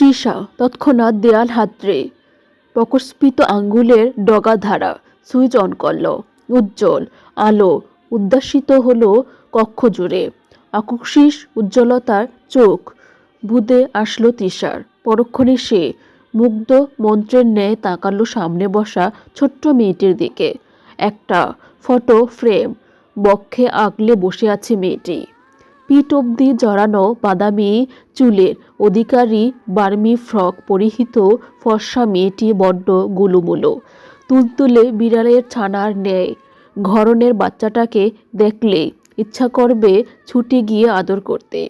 তৃষা তৎক্ষণাৎ দেয়াল হাতড়ে প্রকস্পিত আঙ্গুলের ডগাধারা সুইচ অন করল। উজ্জ্বল আলো উদ্ভাসিত হলো কক্ষ জুড়ে। আকস্মিক উজ্জ্বলতার চোখ বুঁদে আসলো তৃষার। পরক্ষণে সে মুগ্ধ মন্ত্রের ন্যায় তাকালো সামনে বসা ছোট্ট মেয়েটির দিকে। একটা ফটো ফ্রেম বক্ষে আগলে বসে আছে মেয়েটি। পিঠ অব্দি জড়ানো বাদামি চুলের অধিকারী বার্মি ফ্রক পরিহিত ফর্সা মেয়েটি বড্ড গুলুমুলু, তুলতুলে বিড়ালের ছানার ন্যায়। ঘরনের বাচ্চাটাকে দেখলে ইচ্ছা করবে ছুটে গিয়ে আদর করতে।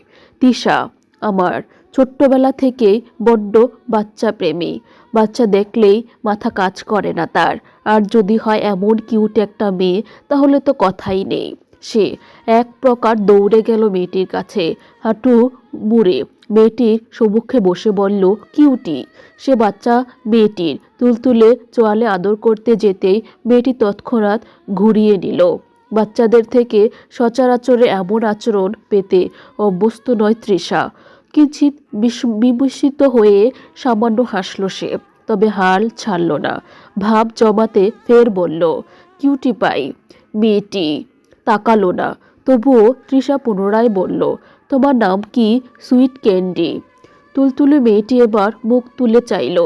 তৃষা আমার ছোট্টবেলা থেকেই বড্ড বাচ্চা প্রেমী। বাচ্চা দেখলেই মাথা কাজ করে না তার। আর যদি হয় এমন কিউট একটা মেয়ে, তাহলে তো কথাই নেই। সে এক প্রকার দৌড়ে গেল মেয়েটির কাছে, হাঁটু মুড়ে মেয়েটির সম্মুখে বসে বলল, কিউটি। সে বাচ্চা মেয়েটির তুলতুলে চোয়ালে আদর করতে যেতেই মেয়েটি তৎক্ষণাৎ ঘুরিয়ে নিল। বাচ্চাদের থেকে সচরাচরে এমন আচরণ পেতে অভ্যস্ত নয় তৃষা। কিঞ্চিৎ বিস্মিত হয়ে সামান্য হাসল সে, তবে হাল ছাড়ল না। ভাব জমাতে ফের বলল, কিউটি পাই। মেয়েটি তাকালো না, তবুও তৃষা পুনরায় বলল, তোমার নাম কি সুইট ক্যান্ডি? তুলতুলে মেয়েটি এবার মুখ তুলে চাইল।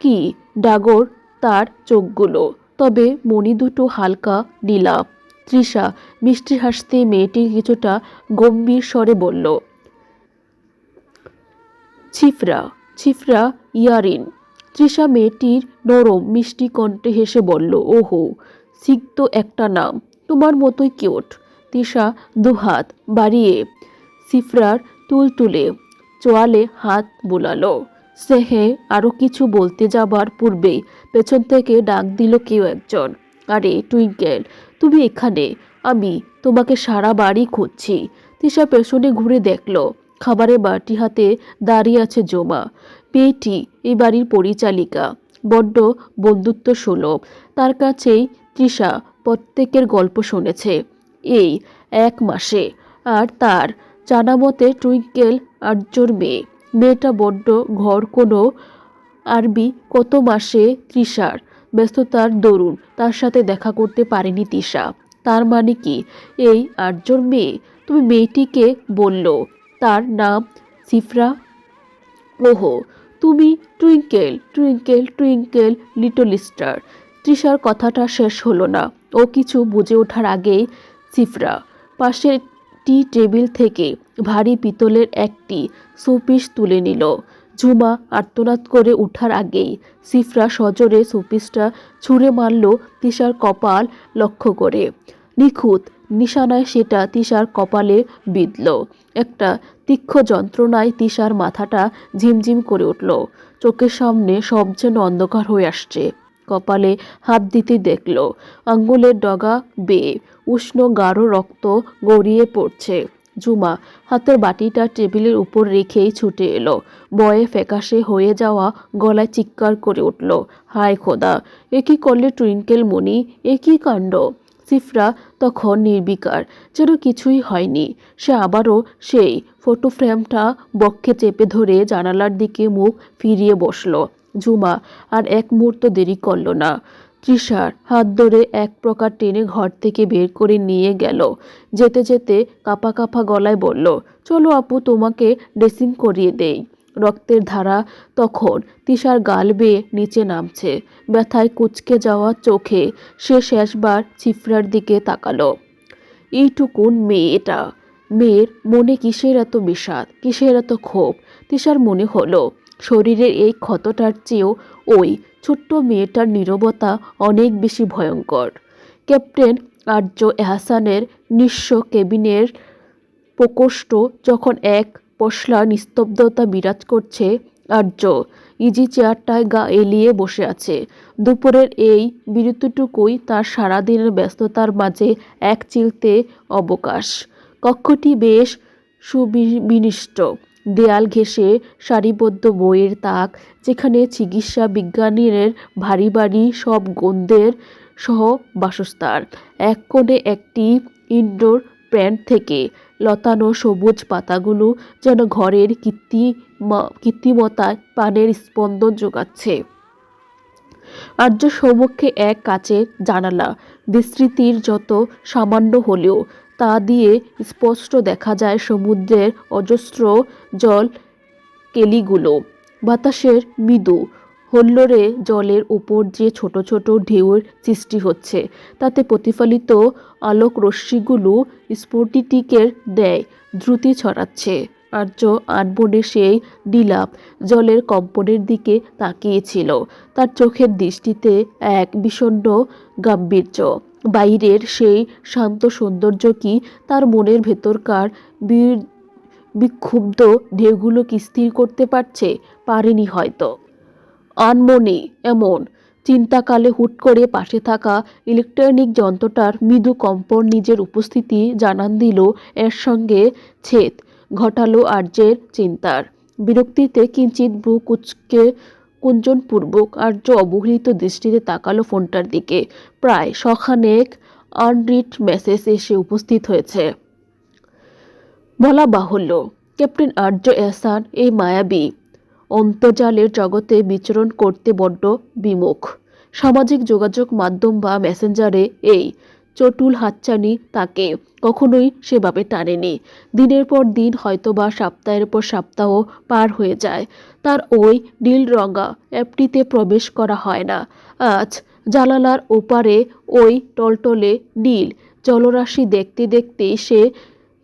কি ডাগর তার চোখগুলো, তবে মণি দুটো হালকা নীলা। তৃষা মিষ্টি হাসতে মেয়েটি কিছুটা গম্ভীর স্বরে বলল, ছিফরা ছিফরা ইয়ারিন। তৃষা মেয়েটির নরম মিষ্টি কণ্ঠে হেসে বলল, ওহো, সিক্ত একটা নাম, তোমার মতোই কিউট। তৃষা দুহাত বাড়িয়ে সিফরার তুলতুলে চোয়ালে হাত বুলালো। স্নেহে আরও কিছু বলতে যাবার পূর্বেই পেছন থেকে ডাক দিল কেউ একজন, আরে টুইঙ্কেল, তুমি এখানে? আমি তোমাকে সারা বাড়ি খুঁজছি। তৃষা পেছনে ঘুরে দেখল, খাবারের বাটি হাতে দাঁড়িয়ে আছে জমা। মেয়েটি এই বাড়ির পরিচালিকা, বড্ড বন্ধুত্ব সুলভ। তার কাছেই তৃষা প্রত্যেকের গল্প শুনেছে এই 1 মাসে। আর তার জানা মতে টুইঙ্কেল আর্যর মেয়ে। মেয়েটা বড্ড ঘর কোনো আরবি কত মাসে তৃষার ব্যস্ততার দরুন তার সাথে দেখা করতে পারেনি তৃষা। তার মানে কি এই আর্যর মেয়ে? তুমি মেয়েটিকে বলল তার নাম সিফরা? ওহো, তুমি twinkle twinkle twinkle little star. তৃষার কথাটা শেষ হলো না। ও কিছু বুঝে ওঠার আগেই সিফরা পাশের টি টেবিল থেকে ভারী পিতলের একটি শোপিস তুলে নিল। ঝুমা আর্তনাদ করে উঠার আগেই সিফরা সজোরে শোপিসটা ছুঁড়ে মারল তৃষার কপাল লক্ষ্য করে। নিখুঁত নিশানায় সেটা তৃষার কপালে বিঁধল। একটা তীক্ষ্ণ যন্ত্রণায় তৃষার মাথাটা ঝিমঝিম করে উঠল। চোখের সামনে সব যেন অন্ধকার হয়ে আসছে। কপালে হাত দিতে দেখল আঙ্গুলের ডগা বেয়ে উষ্ণ গাঢ় রক্ত গড়িয়ে পড়ছে। ঝুমা হাতের বাটিটা টেবিলের উপর রেখেই ছুটে এলো। ভয়ে ফ্যাকাশে হয়ে যাওয়া গলায় চিৎকার করে উঠল, হায় খোদা, এ কি করলে টুইঙ্কেল মণি? এ কি কাণ্ড! সিফরা তখন নির্বিকার, যেন কিছুই হয়নি। সে আবারও সেই ফটো ফ্রেমটা বক্ষে চেপে ধরে জানালার দিকে মুখ ফিরিয়ে বসল। ঝুমা আর এক মুহূর্ত দেরি করল না। তৃষার হাত ধরে এক প্রকার টেনে ঘর থেকে বের করে নিয়ে গেল। যেতে যেতে কাঁপা কাঁপা গলায় বলল, চলো আপু, তোমাকে ড্রেসিং করিয়ে দেই। রক্তের ধারা তখন তৃষার গাল বেয়ে নিচে নামছে। ব্যথায় কুঁচকে যাওয়া চোখে সে শেষবার ছিফরার দিকে তাকালো। এইটুকুন মেয়ে এটা। মেয়ের মনে কিসের এত বিষাদ, কিসের এত ক্ষোভ? তৃষার মনে হলো শরীরের এই ক্ষতটার চেয়েও ওই ছোট্ট মেয়েটার নীরবতা অনেক বেশি ভয়ঙ্কর। ক্যাপ্টেন আর্য এহসানের নিঃস্ব কেবিনের প্রকোষ্ঠ যখন এক পশলা নিস্তব্ধতা বিরাজ করছে, আর্য ইজি চেয়ারটায় গা এলিয়ে বসে আছে। দুপুরের এই বিরতিটুকুই তার সারাদিনের ব্যস্ততার মাঝে এক চিলতে অবকাশ। কক্ষটি বেশ সুবিন্যস্ত। দেয়াল ঘেঁষে সারিবদ্ধ বইয়ের তাক, যেখানে চিকিৎসা বিজ্ঞানীর ভারী ভারী সব গন্ধের সহ বাসস্থান। এক কোণে একটি ইনডোর প্ল্যান্ট থেকে লতানো সবুজ পাতাগুলো যেন ঘরের কৃত্রিম কৃত্রিমতায় প্রাণের স্পন্দন যোগাচ্ছে। আর্য সম্মুখে এক কাচের জানালা, বিস্তৃতির যত সামান্য হলেও তা দিয়ে স্পষ্ট দেখা যায় সমুদ্রের অজস্র জল কেলিগুলো। বাতাসের মৃদু হল্লোড়ে জলের উপর যে ছোট ছোট ঢেউয়ের সৃষ্টি হচ্ছে, তাতে প্রতিফলিত আলোক রশ্মিগুলো স্ফটিকের ন্যায় দ্রুতি ছড়াচ্ছে। আর্য আনমনে সেই নীলাভ জলের কম্পনের দিকে তাকিয়েছিল। তার চোখের দৃষ্টিতে এক বিষণ্ণ গাম্ভীর্য। বাইরের সেই শান্ত সৌন্দর্য কি তার মনের ভেতরকার বিক্ষুব্ধ ঢেউগুলো কি স্থির করতে পারছে? পারেনি হয়তো। আনমনে এমন চিন্তাকালে হুট করে পাশে থাকা ইলেকট্রনিক যন্ত্রটার মৃদু কম্পন নিজের উপস্থিতি জানান দিল। এর সঙ্গে ছেদ ঘটালো আর্যের চিন্তার। বিরক্তিতে কিঞ্চিত ভ্রু কুঁচকে কুঞ্চনপূর্বক আর্য অবহেলিত দৃষ্টিতে তাকালো ফোনটার দিকে। প্রায় শখানেক আনরিড মেসেজ এসে উপস্থিত হয়েছে। বলা বাহুল্য, ক্যাপ্টেন আর্য এহসান এই মায়াবী অন্তর্জালের জগতে বিচরণ করতে বড্ড বিমুখ। সামাজিক যোগাযোগ মাধ্যম বা মেসেঞ্জারে এই চটুল হাতছানি তাকে কখনোই সেভাবে টানেনি। দিনের পর দিন, হয়তোবা সপ্তাহের পর সপ্তাহ পার হয়ে যায়, তার ওই নীলরঙা অ্যাপটিতে প্রবেশ করা হয় না। আজ জানালার ওপারে ওই টলটলে নীল জলরাশি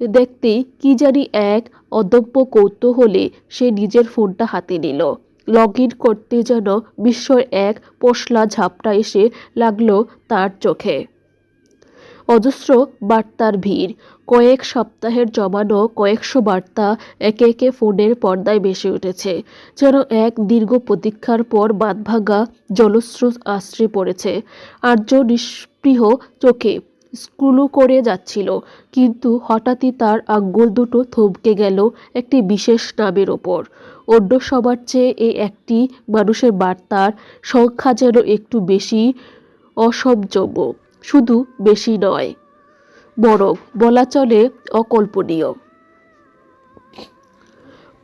দেখতেই কি জানি এক অদম্য কৌতূহলে সে নিজের ফোনটা হাতে নিল। লগ ইন করতে যেন বিস্ময়ের এক পশলা ঝাপটা এসে লাগলো তার চোখে। অজস্র বার্তার ভিড়, কয়েক সপ্তাহের জমানো কয়েকশো বার্তা একে একে ফোনের পর্দায় ভেসে উঠেছে। যেন এক দীর্ঘ প্রতীক্ষার পর বাঁধভাঙা জলস্রোত আশ্রে পড়েছে। আর্য নিস্পৃহ চোখে স্ক্রল করে যাচ্ছিল, কিন্তু হঠাৎই তার আঙ্গুল দুটো থমকে গেল একটি বিশেষ নামের ওপর। অন্য সবার চেয়ে এই একটি মানুষের বার্তার সংখ্যা যেন একটু বেশি অসংযম, শুধু বেশি নয়, বরং বলা চলে অকল্পনীয়।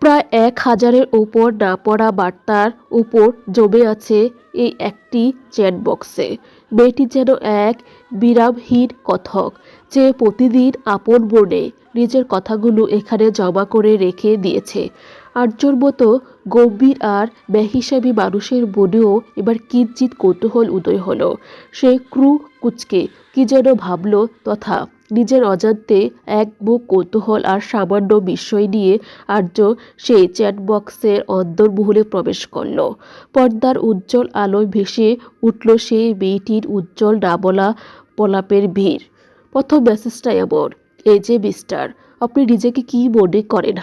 প্রায় 1000-এর ওপর না পড়া বার্তার উপর জমে আছে এই একটি চ্যাট বক্সে। মেয়েটি যেন এক বিরামহীন কথক, যে প্রতিদিন আপন মনে নিজের কথাগুলো এখানে জমা করে রেখে দিয়েছে। আর্যর মতো গম্ভীর আর বেহিসাবি মানুষের মনেও এবার কিঞ্চিৎ কৌতূহল উদয় হলো। সে ক্রু কুঁচকে কি যেন ভাবল, তথা নিজের অজান্তে এক বুক কৌতূহল আর সামান্য বিস্ময় নিয়ে আর্য সেই চ্যাটবক্সের অন্দরমহলে প্রবেশ করল। পর্দার উজ্জ্বল আলোয় ভেসে উঠল সেই মেয়েটির উজ্জ্বল ডাবলা প্রলাপের ভিড়। প্রথম মেসেজটা এমন, এই যে মিস্টার, আপনি নিজেকে কি মনে করেন?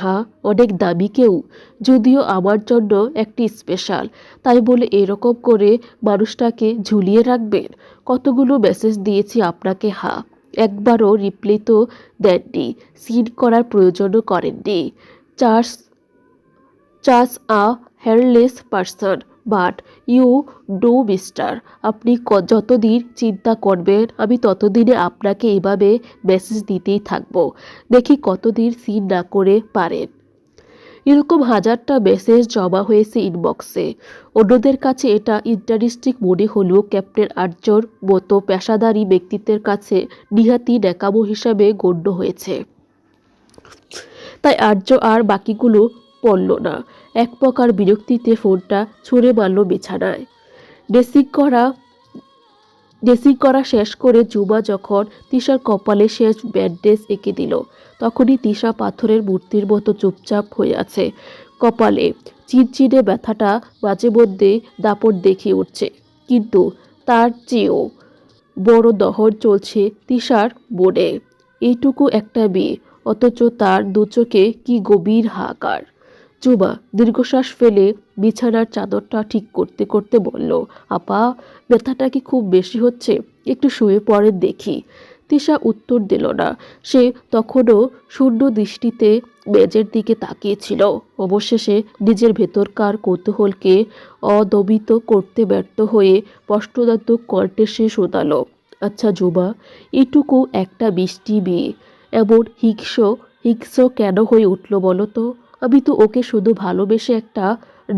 অনেক দামি কেউ, যদিও আমার জন্য একটি স্পেশাল, তাই বলে এরকম করে মানুষটাকে ঝুলিয়ে রাখবেন? কতগুলো মেসেজ দিয়েছি আপনাকে, একবারও রিপ্লাই তো দেননি, সিন করার প্রয়োজনও করেননি। Charge a hairless person, but you know mister, আপনি যতদিন চিন্তা করবেন আমি ততদিনে আপনাকে এভাবে মেসেজ দিতেই থাকবো। দেখি কতদিন সিন না করে পারেন। এরকম 1000টা মেসেজ জমা হয়েছে ইনবক্সে। অন্যদের কাছে এটা ইন্টারেস্টিং মনে হলেও ক্যাপ্টেন আর্যর মতো পেশাদারী ব্যক্তিত্বের কাছে নিহাতি ন্যাকামো হিসাবে গণ্য হয়েছে। তাই আর্য আর বাকিগুলো পড়ল না। এক প্রকার বিরক্তিতে ফোনটা ছুঁড়ে মারল বিছানায়। ড্রেসিং করা শেষ করে জুমা যখন তিশার কপালে শেষ ব্যান্ডেজ এঁকে দিল, তখনই তিশা পাথরের মূর্তির মতো চুপচাপ হয়ে আছে। কপালে চিনচিনে ব্যথাটা মাঝে মধ্যে দাপট দেখিয়ে উঠছে, কিন্তু তার চেয়েও বড় দহন চলছে তিশার মনে। এইটুকু একটা মেয়ে, অথচ তার দুচোখে কি গভীর হাহাকার। জুমা দীর্ঘশ্বাস ফেলে বিছানার চাদরটা ঠিক করতে করতে বলল, আপা, ব্যথাটা কি খুব বেশি হচ্ছে? একটু শুয়ে পড়ে দেখি। তিশা উত্তর দিল না। সে তখনও শূন্য দৃষ্টিতে মেজের দিকে তাকিয়েছিল। অবশেষে নিজের ভেতরকার কৌতূহলকে অদমিত করতে ব্যর্থ হয়ে স্পষ্টদান্ত কণ্ঠে সে শোধালো, আচ্ছা জুমা, এইটুকু একটা বৃষ্টি মেয়ে এমন হিংস্র কেন হয়ে উঠল বলো তো? আমি তো ওকে শুধু ভালোবেসে একটা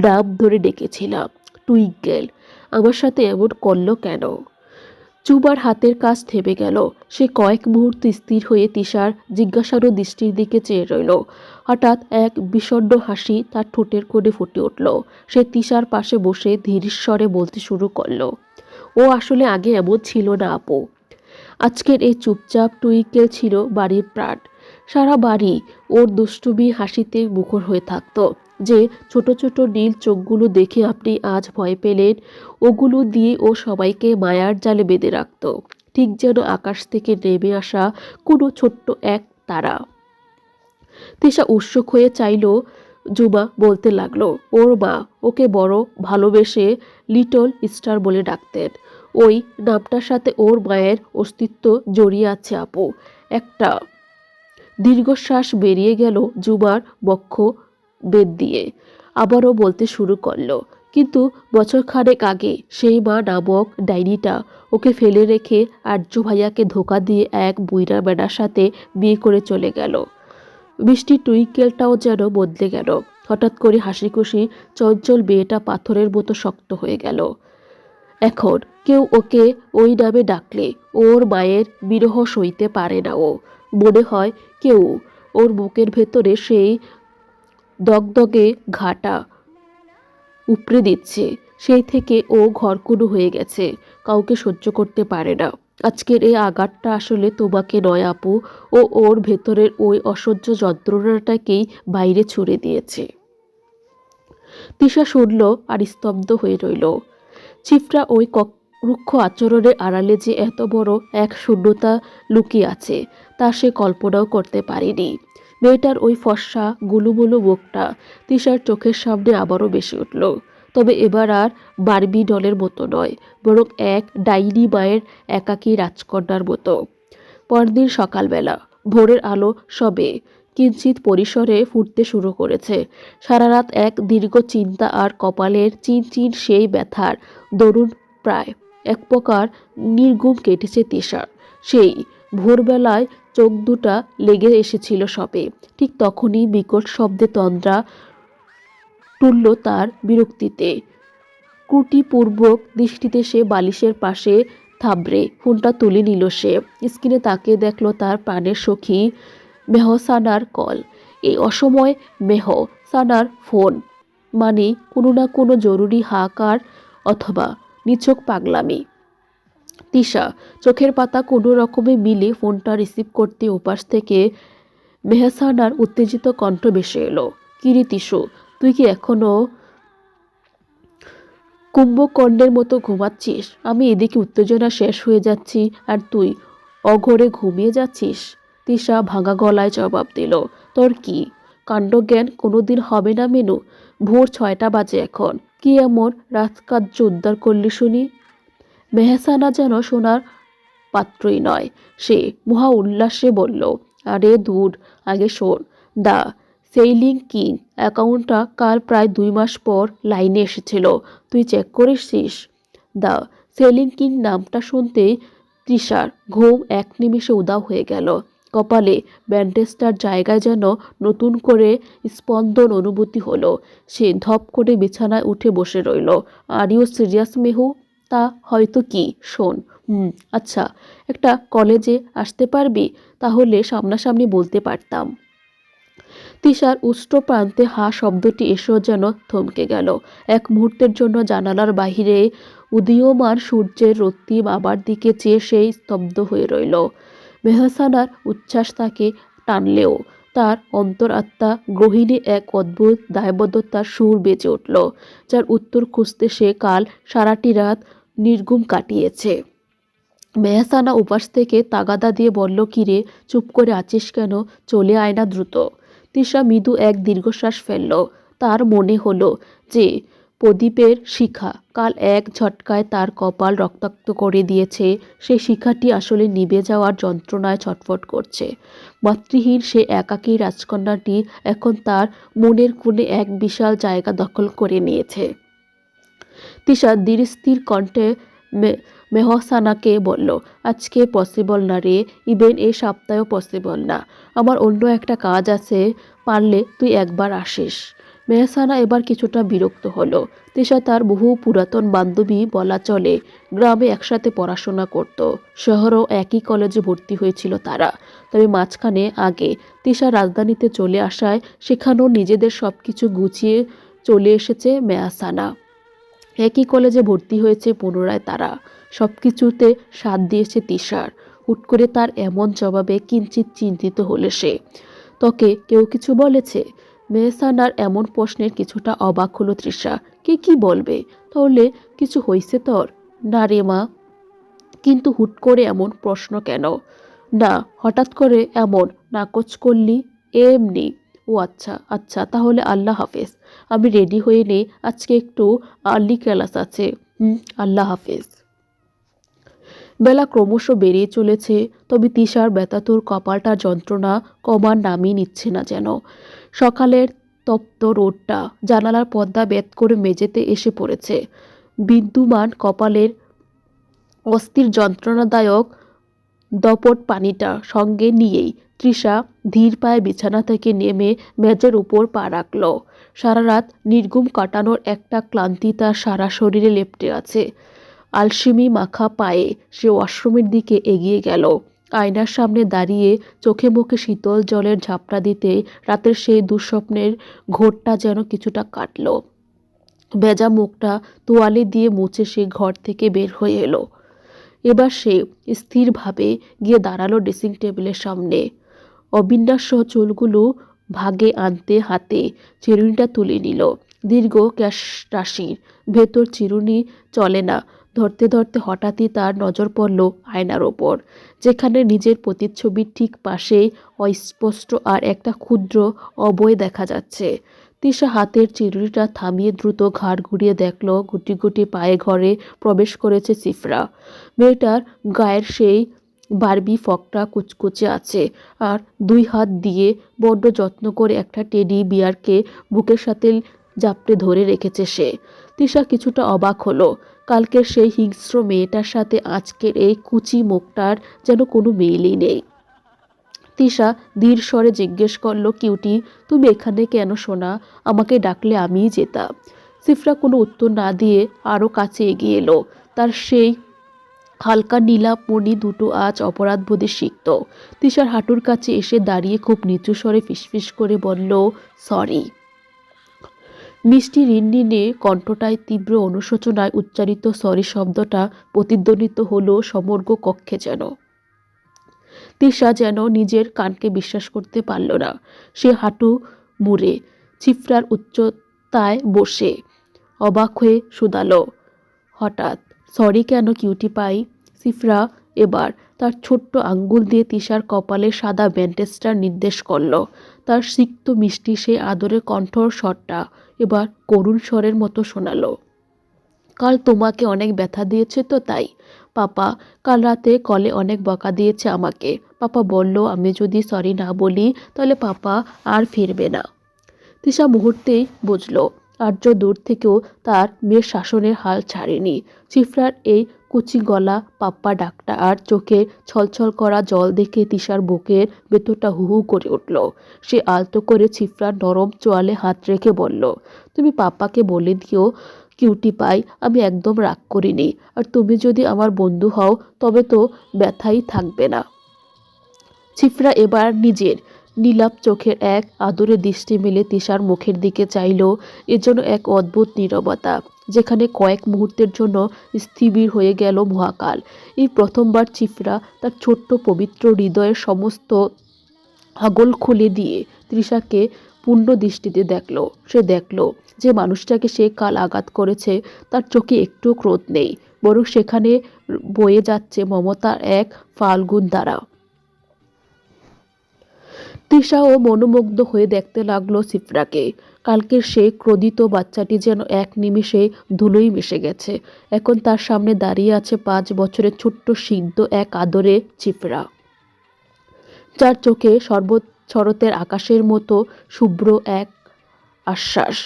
নাম ধরে ডেকেছিলাম, টুইঙ্কেল। আমার সাথে এমন করলো কেন? চুবার হাতের কাজ থেমে গেল। সে কয়েক মুহূর্ত স্থির হয়ে তিশার জিজ্ঞাসারু দৃষ্টির দিকে চেয়ে রইল। হঠাৎ এক বিষণ্ণ হাসি তার ঠোঁটের কোণে ফুটে উঠল। সে তিশার পাশে বসে ধীর স্বরে বলতে শুরু করলো, ও আসলে আগে এমন ছিল না আপু। আজকের এই চুপচাপ টুইঙ্কেল ছিল বাড়ির প্রাণ। সারা বাড়ি ওর দুষ্টুমি হাসিতে মুখর হয়ে থাকত। যে ছোট ছোট নীল চোখগুলো দেখে আপনি আজ ভয় পেলেন, ওগুলো দিয়ে ও সবাইকে মায়ার জালে বেঁধে রাখত, ঠিক যেন আকাশ থেকে নেমে আসা কোনো ছোট্ট এক তারা। তিশা উৎসুক হয়ে চাইল। জুমা বলতে লাগলো, ওর মা ওকে বড় ভালোবেসে লিটল স্টার বলে ডাকতেন। ওই নামটার সাথে ওর মায়ের অস্তিত্ব জড়িয়ে আছে আপু। একটা দীর্ঘশ্বাস বেরিয়ে গেল জুমার বক্ষ বেদ দিয়ে। আবারও বলতে শুরু করলো, কিন্তু বছরখানেক আগে সেই মা নামক ডাইনিটা ওকে ফেলে রেখে আর্য ভাইয়াকে ধোকা দিয়ে এক বুইড়া বেড়ার সাথে বিয়ে করে চলে গেল। মিষ্টি টুইঙ্কেলটাও যেন বদলে গেল। হঠাৎ করে হাসি খুশি চঞ্চল মেয়েটা পাথরের মতো শক্ত হয়ে গেল। এখন কেউ ওকে ওই নামে ডাকলে ওর মায়ের বিরহ সইতে পারে না। ও মনে হয় কেউ ওর বুকের ভেতরে সেই দগদগে ঘাটা উপড়ে দিচ্ছে। সেই থেকে ও ঘরকুনো হয়ে গেছে, কাউকে সহ্য করতে পারে না। আজকের এই আঘাতটা আসলে তোমাকে নয় আপু, ও ওর ভেতরের ওই অসহ্য যন্ত্রণাটাকেই বাইরে ছুড়ে দিয়েছে। তিশা শুনল আর স্তব্ধ হয়ে রইল। চিফরা ওই রুক্ষ আচরণের আড়ালে যে এত বড় এক শূন্যতা লুকিয়ে আছে তা সে কল্পনাও করতে পারেনি। মেয়েটার ওই ফর্সা গুলুমুলু মুখটা তিশার চোখের সামনে আবারও বেশি উঠল। তবে এবার আর বারবি ডলের মতো নয়, বরং এক ডাইনি মায়ের একাকী রাজকন্যার মতো। পরদিন সকালবেলা ভোরের আলো সবে কিঞ্চিত পরিসরে ফুটতে শুরু করেছে। সারা রাত এক দীর্ঘ চিন্তা আর কপালের চিনচিন সেই ব্যথার দরুন প্রায় এক প্রকার নির্ঘুম কেটেছে তিশার। সেই ভোরবেলায় চোখ দুটা লেগে এসেছিল সবে। ঠিক তখনই বিকট শব্দে তন্দ্রা টুলল তার বিরক্তিতে। ত্রুটিপূর্বক দৃষ্টিতে সে বালিশের পাশে থাবড়ে ফোনটা তুলে নিল সে। স্ক্রিনে তাকিয়ে দেখল তার প্রাণের সখী মেহসানার কল। এই অসময়ে মেহসানার ফোন মানে কোনো না কোনো জরুরি হাকার অথবা নিছক পাগলামি। তিশা চোখের পাতা কোনো রকমে মিলে ফোনটা রিসিভ করতে ওপাশ থেকে মেহসানার উত্তেজিত কণ্ঠ ভেসে এলো, কিরে তিশু, তুই কি এখনো কুম্ভকর্ণের মতো ঘুমাচ্ছিস? আমি এদিকে উত্তেজনা শেষ হয়ে যাচ্ছি আর তুই অঘরে ঘুমিয়ে যাচ্ছিস। তিশা ভাঙা গলায় জবাব দিল, তোর কি কাণ্ডজ্ঞান কোনোদিন হবে না মেনু? ভোর 6টা বাজে এখন, কি এমন রাজকার্য উদ্ধার করলি শুনি? মেহসানা যেন শোনার পাত্রই নয়। সে মহা উল্লাসে বলল, আরে দূর, আগে শোন। দা সেইলিং কিং অ্যাকাউন্টটা কাল প্রায় 2 মাস পর লাইনে এসেছিল, তুই চেক করেছিস? দা সেলিং কিং নামটা শুনতেই তৃষার ঘুম এক নিমেষে উধাও হয়ে গেল। কপালে ব্যান্ডেজটার জায়গায় যেন নতুন করে স্পন্দন অনুভূতি হলো। সে ধপ করে বিছানায় উঠে বসে রইল। Are you serious মেহু? তা হয়তো কি, শোন। আচ্ছা, একটা কলেজে আসতে পারবি? তাহলে সামনাসামনি বলতে পারতাম। তিশার উষ্ঠ প্রান্তে হা শব্দটি এসেও যেন থমকে গেল। এক মুহূর্তের জন্য জানালার বাহিরে উদীয়মান সূর্যের রক্তিম আবার দিকে চেয়ে সেই স্তব্ধ হয়ে রইল। মেহসানার উচ্ছ্বাস তাকে টানলেও তার অন্তরাত্মা গহীনে এক অদ্ভুত দায়বদ্ধতার সুর বেজে উঠল, যার উত্তর খুঁজতে সে কাল সারাটি রাত নির্ঘুম কাটিয়েছে। মেহসানা উপাস থেকে তাগাদা দিয়ে বলল, কিরে, চুপ করে আছিস কেন? চলে আয় না দ্রুত। তিশা মৃদু এক দীর্ঘশ্বাস ফেলল। তার মনে হলো যে প্রদীপের শিখা কাল এক ঝটকায় তার কপাল রক্তাক্ত করে দিয়েছে। সেই শিখাটি আসলে নিভে যাওয়ার যন্ত্রণায় ছটফট করছে। মাতৃহীন সে একাকী রাজকন্যাটি এখন তার মনের কোণে এক বিশাল জায়গা দখল করে নিয়েছে। তিশা ধীর স্থির কণ্ঠে মেহসানাকে বলল, আজকে পসিবল না রে, ইভেন এই সপ্তাহেও পসিবল না, আমার অন্য একটা কাজ আছে, পারলে তুই একবার আসিস। মেহসানা এবার কিছুটা বিরক্ত হলো। তিশা তার বহু পুরাতন বান্ধবী বলা চলে, গ্রামে একসাথে পড়াশোনা করত, শহরেও একই কলেজে ভর্তি হয়েছিল তারা। তবে মাঝখানে আগে তিশা রাজধানীতে চলে আসায় সেখানেও নিজেদের সব কিছু গুছিয়ে চলে এসেছে মেহসানা। একই কলেজে ভর্তি হয়েছে পুনরায় তারা। সব কিছুতে সাথ দিয়েছে তিশার। হুট করে তার এমন জবাবে কিঞ্চিত চিন্তিত হলে সে। তোকে কেউ কিছু বলেছে? মেহসানার এমন প্রশ্নের কিছুটা অবাক হলো তৃষা। কে কি বলবে? তাহলে কিছু হইছে তোর? না রে মা। কিন্তু হুট করে এমন প্রশ্ন কেন? না, হঠাৎ করে এমন নাকচ করলি? এমনি। ও আচ্ছা আচ্ছা, তাহলে আল্লাহ হাফেজ। আমি রেডি হয়ে নেই, আজকে একটু আর্লি ক্লাস আছে। আল্লাহ হাফেজ। বেলা ক্রমশ বেড়েই চলেছে, তবে তিশার ব্যথাতুর কপালটা যন্ত্রণা কমার নামই নিচ্ছে না যেন। সকালের তপ্ত রোদটা জানালার পর্দা বেদ করে মেঝেতে এসে পড়েছে। বিদ্যমান কপালের অস্থির যন্ত্রণাদায়ক দপট পানিটা সঙ্গে নিয়েই তৃষা ধীর পায়ে বিছানা থেকে নেমে মেঝের উপর পা রাখল। সারা রাত নির্ঘুম কাটানোর একটা ক্লান্তি তার সারা শরীরে লেপ্টে আছে। আলসেমি মাখা পায়ে সে ওয়াশরুমের দিকে এগিয়ে গেল। আয়নার সামনে দাঁড়িয়ে চোখে মুখে শীতল জলের ঝাপটা দিতে রাতের সেই দুঃস্বপ্নের ঘোরটা যেন কিছুটা কাটল। ভেজা মুখটা তোয়ালে দিয়ে মুছে সে ঘর থেকে বের হয়ে এলো। এবার সে স্থিরভাবে গিয়ে দাঁড়ালো ড্রেসিং টেবিলের সামনে। অবিন্যাসসহ চুলগুলো ভাগে আনতে হাতে চিরুনিটা তুলে নিল। দীর্ঘ ক্যাশ রাশির ভেতর চিরুনি চলে না। ধরতে ধরতে হঠাৎই তার নজর পড়ল আয়নার ওপর, যেখানে নিজের প্রতিচ্ছবির ঠিক পাশেই অস্পষ্ট আর একটা ক্ষুদ্র অবয় দেখা যাচ্ছে। তিশা হাতের চিরুনিটা থামিয়ে দ্রুত ঘাড় ঘুরিয়ে দেখল গুটি গুটি পায়ে ঘরে প্রবেশ করেছে চিফরা। মেয়েটার গায়ের সেই বারবি ফকটা কুচকুচে আছে, আর দুই হাত দিয়ে বড্ড যত্ন করে একটা টেডি বিয়ারকে বুকের সাথে জাপটে ধরে রেখেছে সে। তিশা কিছুটা অবাক হলো। কালকের সেই হিংস্র মেয়েটার সাথে আজকের এই কুচি মুখটার যেন কোনো মিলই নেই। তিশা ধীর স্বরে জিজ্ঞেস করল, কিউটি, তুমি এখানে কেন সোনা? আমাকে ডাকলে আমিই যেতাম। সিফরা কোনো উত্তর না দিয়ে আরও কাছে এগিয়ে এলো। তার সেই হালকা নীলাপ মণি দুটো আজ অপরাধবোধে সিক্ত। তিশার হাঁটুর কাছে এসে দাঁড়িয়ে খুব নিচু স্বরে ফিসফিস করে বলল, সরি। মিষ্টি রিনরিনে কণ্ঠটায় তীব্র অনুশোচনায় উচ্চারিত সরি শব্দটা প্রতিধ্বনিত হলো সমগ্র কক্ষে যেন। তিশা যেন নিজের কানকে বিশ্বাস করতে পারল না। সে হাঁটু মুড়ে চিফরার উচ্চতায় বসে অবাক হয়ে শুধালো, হঠাৎ সরি কেন কিউটি পাই? চিফরা এবার তার ছোট্ট আঙ্গুল দিয়ে তিশার কপালে সাদা ব্যান্ডেজটার নির্দেশ করল। তার সিক্ত মিষ্টি সেই আদরের কণ্ঠর স্বরটা এবার করুণ স্বরের মতো শোনালো। কাল তোমাকে অনেক ব্যথা দিয়েছে তো তাই। পাপা কাল রাতে কলে অনেক বকা দিয়েছে আমাকে। পাপা বলল আমি যদি সরি না বলি তাহলে পাপা আর ফিরবে না। তিশা মুহূর্তেই বুঝল আর্য দূর থেকেও তার মেয়ের শাসনের হাল ছাড়েনি। চিফরার এই কুচি গলা পাপ্পা ডাকটা আর চোখে ছলছল করা জল দেখে তিশার বুকের ভেতরটা হু হু করে উঠল। সে আলতো করে চিফরার নরম চোয়ালে হাত রেখে বলল, তুমি পাপ্পাকে বলে দিও কিউটি পাই আমি একদম রাগ করিনি, আর তুমি যদি আমার বন্ধু হও তবে তো ব্যথাই থাকবে না। চিফরা এবার নিজের নীলাপ চোখের এক আদরে দৃষ্টি মেলে তিশার মুখের দিকে চাইল। এর জন্য এক অদ্ভুত নীরবতা, যেখানে কয়েক মুহূর্তের জন্য স্থির হয়ে গেল মহাকাল। এই প্রথমবার চিফরা তার ছোট্ট পবিত্র হৃদয়ের সমস্ত আগল খুলে দিয়ে তৃষাকে পূর্ণ দৃষ্টিতে দেখল। সে দেখল যে মানুষটাকে সে কাল আঘাত করেছে তার চোখে একটু ক্রোধ নেই, বরং সেখানে বয়ে যাচ্ছে মমতার এক ফাল্গুন ধারা। তৃষাও মনোমুগ্ধ হয়ে দেখতে লাগলো চিফরাকে। কালকের সেই ক্রোধিত বাচ্চাটি যেন এক নিমিষে ধুলোয় মিশে গেছে। এখন তার সামনে দাঁড়িয়ে আছে 5 বছরের ছোট্ট সিদ্ধ এক আদরে চিফরা, যার চোখে শরতের আকাশের মতো শুভ্র এক আশ্বাস।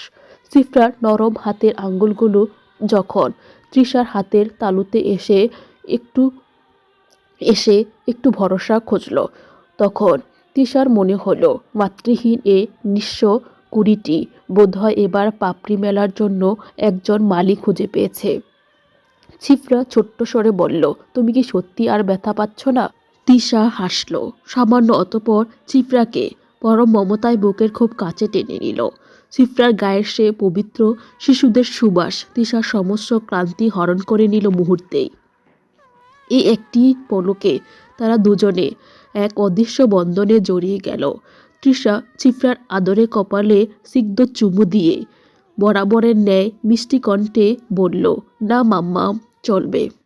চিফরার নরম হাতের আঙ্গুলগুলো যখন তৃষার হাতের তালুতে এসে একটু এসে একটু ভরসা খুঁজল। তখন তৃষার মনে হলো মাতৃহীন এ নিঃস্ব কুড়িটি বোধহয় এবার পাপড়ি মেলার জন্য একজন মালি খুঁজে পেয়েছে। ছিফরা ছোট্ট স্বরে বলল, তুমি কি সত্যি আর ব্যথা পাচ্ছ না? তৃষা হাসল সামান্য, অতঃপর ছিফরাকে পরম মমতায় বুকের খুব কাছে টেনে নিল। ছিফরার গায়ের সে পবিত্র শিশুদের সুবাস তৃষার সমস্ত ক্লান্তি হরণ করে নিল মুহূর্তেই। এই একটি পলকে তারা দুজনে এক অদৃশ্য বন্ধনে জড়িয়ে গেল। তৃষা ছিফরার আদরে কপালে সিগ্ধ চুমু দিয়ে বরাবরের ন্যায় মিষ্টি কণ্ঠে বলল, না মাম্মা, চলবে।